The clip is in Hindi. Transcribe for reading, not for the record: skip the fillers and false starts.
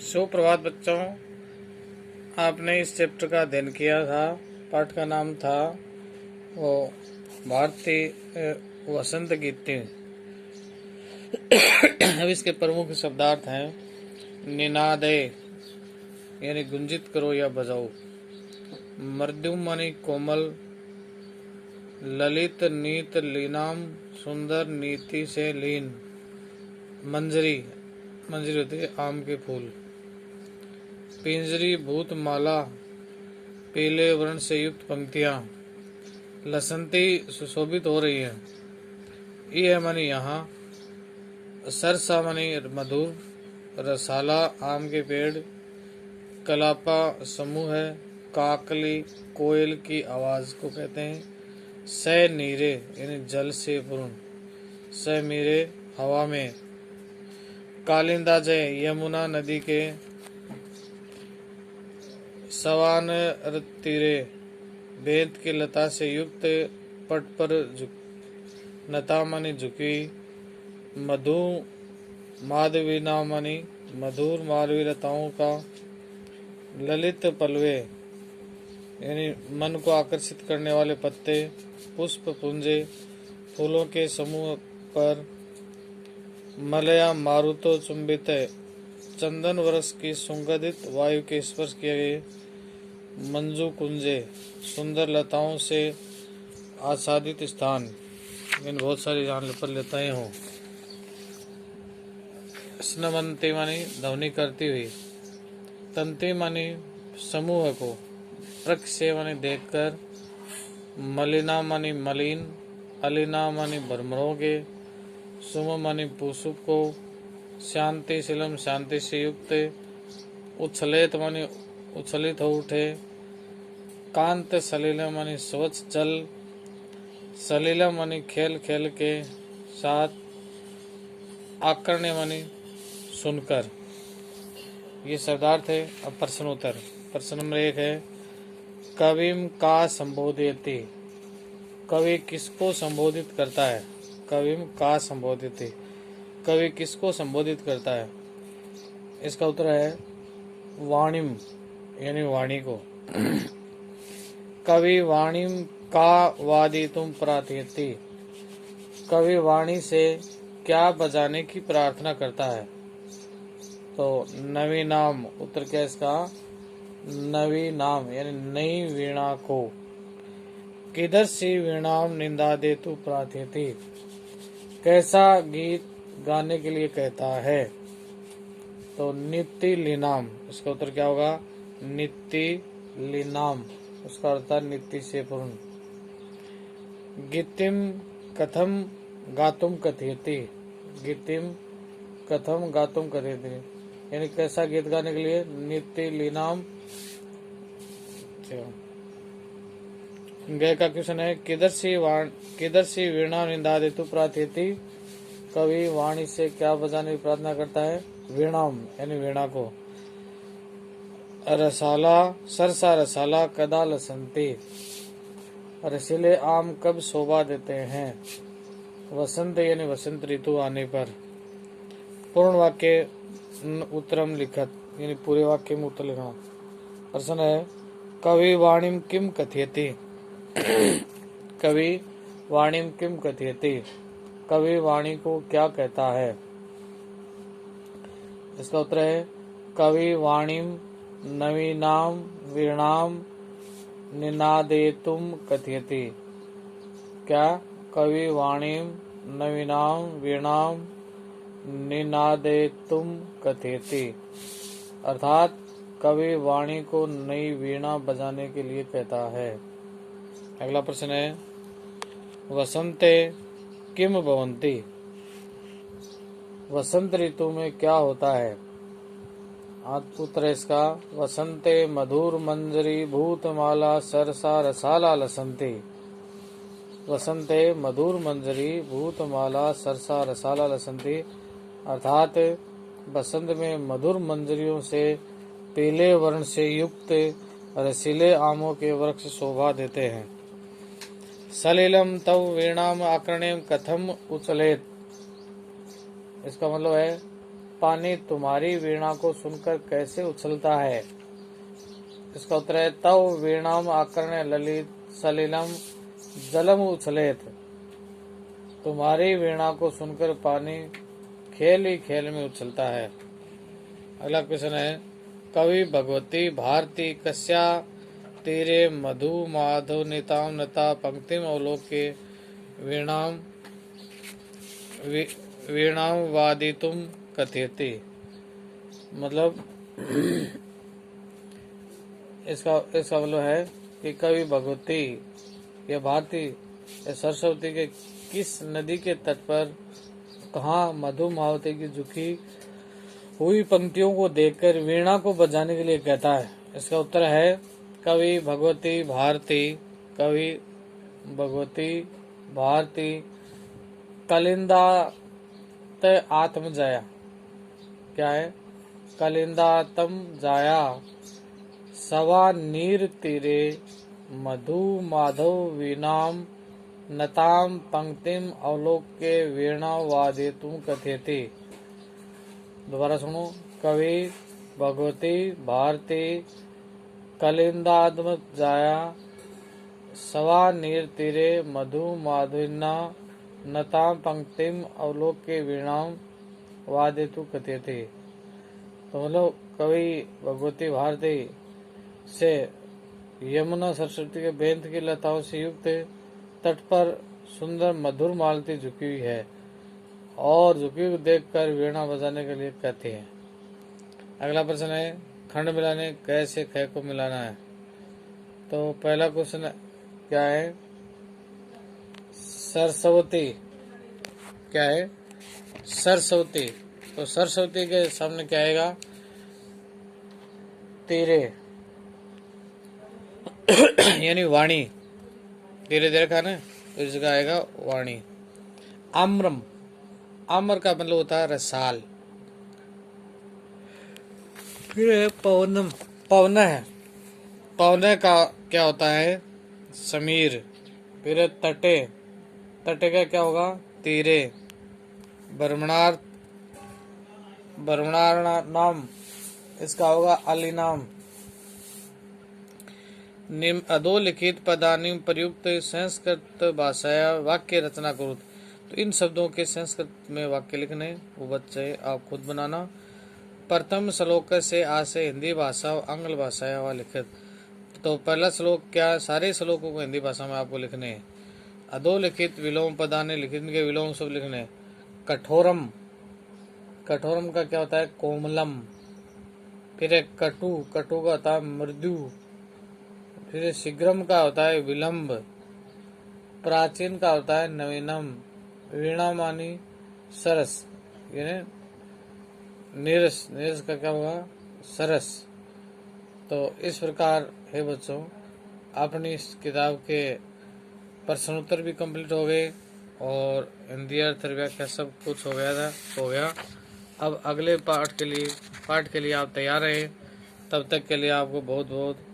सुप्रभात बच्चों, आपने इस चैप्टर का अध्ययन किया था। पाठ का नाम था वो भारतीय वसंत गीते। अब इसके प्रमुख शब्दार्थ हैं निनादे यानी गुंजित करो या बजाओ, मृदुम मानी कोमल, ललित नीत लीनाम सुंदर नीति से लीन, मंजरी मंजरी होती है आम के फूल, पिंजरी भूत माला पीले वर्ण से युक्त पंक्तियां, लसंती सुशोभित हो रही है। यह मानी यहाँ, सरसा मानी मधुर, रसाला आम के पेड़, कलापा समूह है, काकली कोयल की आवाज को कहते हैं, सै नीरे यानी जल से पूर्ण, सै मीरे हवा में, कालिंदा जय यमुना नदी के सवान तीरे, बेंत की लता से युक्त पट पर नता मानी झुकी, मधु माधवी नामानी मधुर मालवी लताओं का, ललित पलवे यानी मन को आकर्षित करने वाले पत्ते, पुष्प पुंजे फूलों के समूह पर, मलया मारुतो चुंबित चंदन वर्ष की सुगंधित वायु के स्पर्श किए गए, मंजू कुंजे सुंदर लताओं से आच्छादित स्थान, इन बहुत सारी जान पर लताएं हों, स्नवंती मानी ध्वनि करती हुई, तंती मानी समूह को, प्रक्षे मानी देखकर, मलिना मानी मलिन, अलिना मानी भ्रमरोगे, सुम मानी पुष्प को, शांति शिलम शांति से युक्त, उछलेत मानी उछलित हो उठे, कांत सलीला मानी स्वच्छ जल, सलीला मानी खेल खेल के साथ, आकर्ण्य मानी सुनकर। ये शब्दार्थ है। अब प्रश्नोत्तर। प्रश्न नंबर 1 है, कविम का संबोधयति, कवि किसको संबोधित करता है? कविम का संबोधयति, कवि किसको संबोधित करता है? इसका उत्तर है वाणिम यानी वाणी को। कवि वाणिम का वादितुम प्रार्थयति, कवि वाणी से क्या बजाने की प्रार्थना करता है? तो नवीनाम, उत्तर क्या इसका? नवीनाम यानी नई वीणा को। किधर सी वीणाम निंदा दे तू प्रार्थयति, कैसा गीत गाने के लिए कहता है? तो नित्य लीनाम, इसका उत्तर क्या होगा? नित्य लीनाम, उसका अर्थ नित्य से पूर्ण। गीतिम कथम गातुम कथयति, गीतिम कथम गातुम कथयति यानी कैसा गीत गाने के लिए? नित्य लीनाम। गए का क्वेश्चन है, किधर सी वीणा निंदा देतु प्रार्थयति, कवि वाणी से क्या बजाने की प्रार्थना करता है? वीणाम यानी वीणा को। रसाला सरसा रसाला कदा लसंती, रसीले आम कब शोभा देते हैं? वसंत यानी वसंत ऋतु आने पर। पूर्ण वाक्य उत्तरम लिखत यानी पूरे वाक्य में उत्तर लिखना। प्रश्न है, कवि वाणिम किम कथयति, कवि वाणिम किम कथयति, कवि वाणी को क्या कहता है? इसका उत्तर है कवि वाणिम नवीनाम वीणाम निनादेतुम कथयति। क्या? कवि वाणिम नवीनाम वीणाम निनादेतुम कथयति, अर्थात कवि वाणी को नई वीणा बजाने के लिए कहता है। अगला प्रश्न है, वसंते किम भवन्ति, वसंत ऋतु में क्या होता है? उत्तर इसका वसंते मधुर मंजरी भूतमाला सरसा रसाला लसंती, वसंते मधुर मंजरी भूतमाला सरसा रसाला लसंती, अर्थात बसंत में मधुर मंजरियों से पीले वर्ण से युक्त रसीले आमों के वृक्ष शोभा देते हैं। सलिलम तव वीणाम आकर्ण्यम कथम उचलेत, इसका मतलब है पानी तुम्हारी वीणा को सुनकर कैसे उछलता है। इसका उत्तर है तव वीणाम आकर्ण्य ललित सलिलम जलम उछलेत। तुम्हारी वीणा को सुनकर पानी खेल ही खेल में उछलता है। अगला क्वेश्चन है कवि भगवती भारती कस्या तीरे मधु माधव निताम नता पंक्तिम अवलोके वीणाम वीणाम वादितुम कथयति। मतलब इसका मतलब है कि कवि भगवती या भारती या सरस्वती के किस नदी के तट पर कहाँ मधु मावती की झुकी हुई पंक्तियों को देखकर वीणा को बजाने के लिए कहता है। इसका उत्तर है कवि भगवती भारती। कवि भगवती भारती कलिंदा आत्म जाया। क्या है? कलिंदातम जाया सवा नीर तीरे मधु माधव वीणाम नताम पंक्तिम अवलोक्य वीणा वादितुम कथयति। दोबारा सुनो। कवि भगवती भारती कलिंदात्म जाया सवा नीर तीरे मधु माधुना नताम पंक्तिम अवलोक्य वीणाम वादितु कथयति। तो मतलब कवि भगवती भारती से यमुना सरस्वती के बेंत की लताओं से युक्त तट पर सुंदर मधुर मालती झुकी हुई है और झुकी हुई देखकर वीणा बजाने के लिए कहती है। अगला प्रश्न है खंड मिलाने कैसे ख को मिलाना है। तो पहला क्वेश्चन क्या है? सरस्वती। क्या है? सरस्वती। तो सरस्वती के सामने क्या आएगा? तीरे यानी वाणी। धीरे धीरे खाना तो इस जगह आएगा वाणी। आम्रम। आम्र का मतलब होता है रसाल। फिर पवनम। पवन है। पवन का क्या होता है? समीर। फिर तटे। तटे का क्या होगा? तीरे। बर्मणार। बर्मणार नाम इसका होगा अलिनाम। निम अधोलिखित पदानि प्रयुक्त संस्कृत भाषाया वाक्य रचना करो। तो इन शब्दों के संस्कृत में वाक्य लिखने वो बच्चे आप खुद बनाना। प्रथम श्लोक से आसे हिंदी भाषा और आंग्ल भाषा व लिखित। तो पहला श्लोक क्या? सारे श्लोकों को हिंदी भाषा में आपको लिखने हैं। अधोलिखित विलोम पदानि लिखित के विलोम सब लिखने। कठोरम। कठोरम का क्या होता है? कोमलम। फिर कटु। कटु का होता है मृदु। फिर शीघ्रम का होता है विलंब। प्राचीन का होता है नवीनम। वीणा मानी सरस यानी नीरस। नीरस का क्या होगा? सरस। तो इस प्रकार है बच्चों अपनी इस किताब के प्रश्नोत्तर भी कंप्लीट हो गए और हिंदी अर्थ व्याख्या सब कुछ हो गया। अब अगले पाठ के लिए आप तैयार रहे। तब तक के लिए आपको बहुत बहुत